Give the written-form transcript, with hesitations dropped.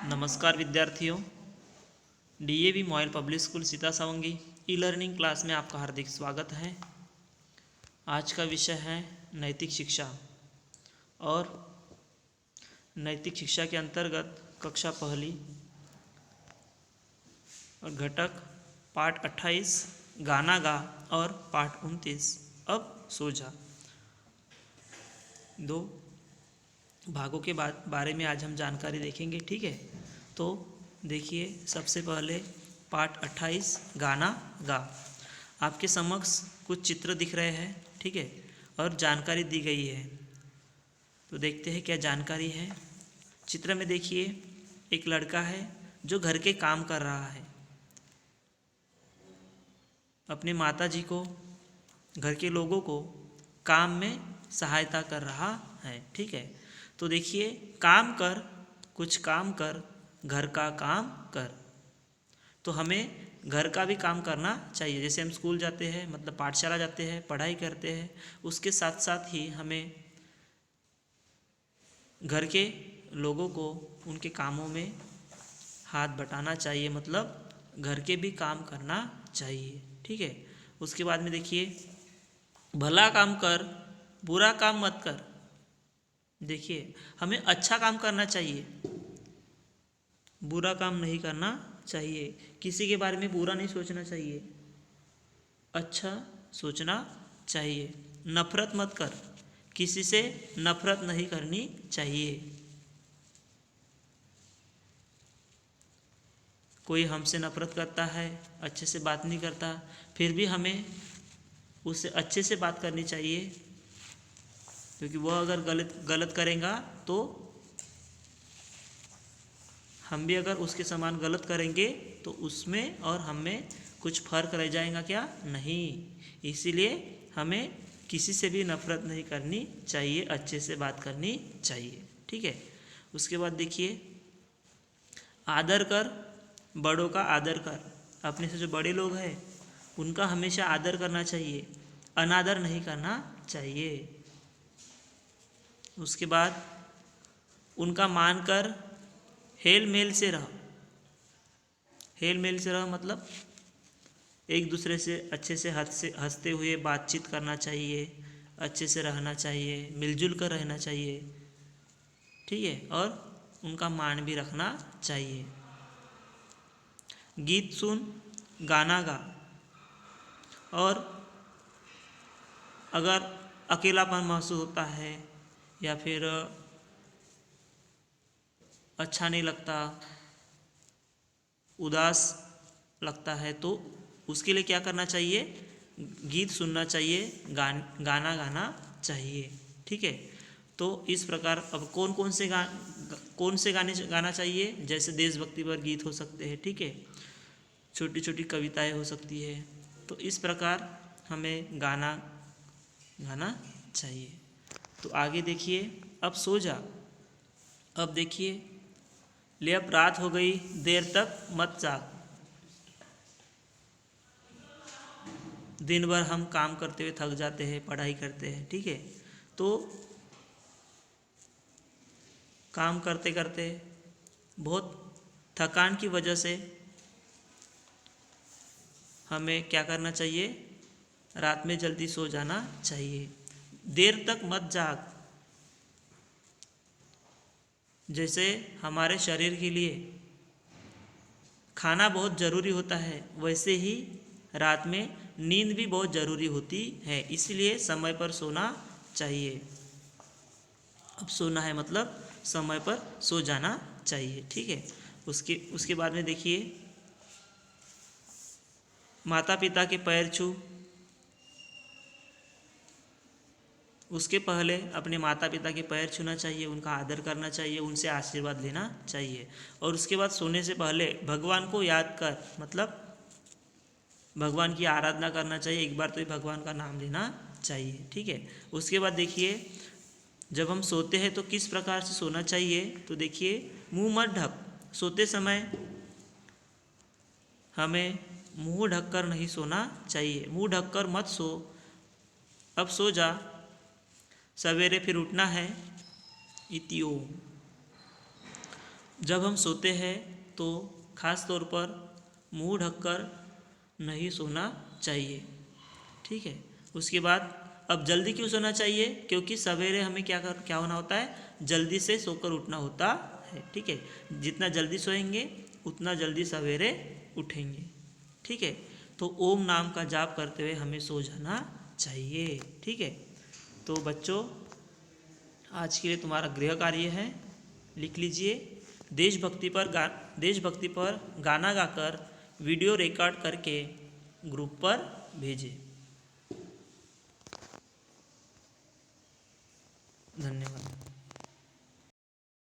नमस्कार विद्यार्थियों, DAV MOIL public school Sitasawangi e learning class में आपका हार्दिक स्वागत है। आज का विषय है नैतिक शिक्षा और नैतिक शिक्षा के अंतर्गत कक्षा पहली और घटक पाठ 28 गाना गा और पाठ 29 अब सो जा। दो भागों के बारे में आज हम जानकारी देखेंगे। ठीक है, तो देखिए, सबसे पहले पाठ 28 गाना गा। आपके समक्ष कुछ चित्र दिख रहे हैं, ठीक है, और जानकारी दी गई है। तो देखते हैं क्या जानकारी है। चित्र में देखिए, एक लड़का है जो घर के काम कर रहा है, अपने माताजी को, घर के लोगों को काम में सहायता कर रहा है। ठीक है, तो देखिए, काम कर, कुछ काम कर, घर का काम कर। तो हमें घर का भी काम करना चाहिए। जैसे हम स्कूल जाते हैं, मतलब पाठशाला जाते हैं, पढ़ाई करते हैं, उसके साथ साथ ही हमें घर के लोगों को उनके कामों में हाथ बटाना चाहिए, मतलब घर के भी काम करना चाहिए। ठीक है, उसके बाद में देखिए, भला काम कर, बुरा काम मत कर। देखिए, हमें अच्छा काम करना चाहिए, बुरा काम नहीं करना चाहिए। किसी के बारे में बुरा नहीं सोचना चाहिए, अच्छा सोचना चाहिए। नफरत मत कर, किसी से नफरत नहीं करनी चाहिए। कोई हमसे नफरत करता है, अच्छे से बात नहीं करता, फिर भी हमें उससे अच्छे से बात करनी चाहिए, क्योंकि वह अगर गलत करेगा तो हम भी अगर उसके समान गलत करेंगे तो उसमें और हम में कुछ फर्क रह जाएगा क्या? नहीं। इसीलिए हमें किसी से भी नफरत नहीं करनी चाहिए, अच्छे से बात करनी चाहिए। ठीक है, उसके बाद देखिए, आदर कर, बड़ों का आदर कर। अपने से जो बड़े लोग हैं उनका हमेशा आदर करना चाहिए, अनादर नहीं करना चाहिए। उसके बाद उनका मान कर, हेल मेल से रह। हेल मेल से रह मतलब एक दूसरे से अच्छे से हंसते हुए बातचीत करना चाहिए, अच्छे से रहना चाहिए, मिलजुल कर रहना चाहिए। ठीक है, और उनका मान भी रखना चाहिए। गीत सुन, गाना गा। और अगर अकेलापन महसूस होता है या फिर अच्छा नहीं लगता, उदास लगता है, तो उसके लिए क्या करना चाहिए? गीत सुनना चाहिए, गाना गाना चाहिए। ठीक है, तो इस प्रकार अब कौन से गाने गाना चाहिए? जैसे देशभक्ति पर गीत हो सकते हैं, ठीक है, छोटी छोटी कविताएं हो सकती है। तो इस प्रकार हमें गाना गाना चाहिए। तो आगे देखिए, अब सो जा। अब देखिए, ले अब रात हो गई, देर तक मत जाग। दिन भर हम काम करते हुए थक जाते हैं, पढ़ाई करते हैं, ठीक है, तो काम करते करते बहुत थकान की वजह से हमें क्या करना चाहिए? रात में जल्दी सो जाना चाहिए। देर तक मत जाग। जैसे हमारे शरीर के लिए खाना बहुत ज़रूरी होता है, वैसे ही रात में नींद भी बहुत ज़रूरी होती है, इसलिए समय पर सोना चाहिए। अब सोना है मतलब समय पर सो जाना चाहिए। ठीक है, उसके बाद में देखिए, माता पिता के पैर छू। उसके पहले अपने माता पिता के पैर छूना चाहिए, उनका आदर करना चाहिए, उनसे आशीर्वाद लेना चाहिए। और उसके बाद सोने से पहले भगवान को याद कर, मतलब भगवान की आराधना करना चाहिए, एक बार तो ही भगवान का नाम लेना चाहिए। ठीक है, उसके बाद देखिए, जब हम सोते हैं तो किस प्रकार से सोना चाहिए? तो देखिए, मुंह मत ढक। सोते समय हमें मुंह ढककर नहीं सोना चाहिए, मुंह ढककर मत सो। अब सो जा, सवेरे फिर उठना है। इति ओम। जब हम सोते हैं तो ख़ास तौर पर मुंह ढककर नहीं सोना चाहिए। ठीक है। उसके बाद अब जल्दी क्यों सोना चाहिए? क्योंकि सवेरे हमें क्या होना होता है, जल्दी से सोकर उठना होता है। ठीक है। जितना जल्दी सोएंगे उतना जल्दी सवेरे उठेंगे। ठीक है। तो ओम नाम का जाप करते हुए हमें सो जाना चाहिए। ठीक है। तो बच्चों, आज के लिए तुम्हारा गृह कार्य है, लिख लीजिए, देशभक्ति पर गाना गाकर वीडियो रिकॉर्ड करके ग्रुप पर भेजें। धन्यवाद।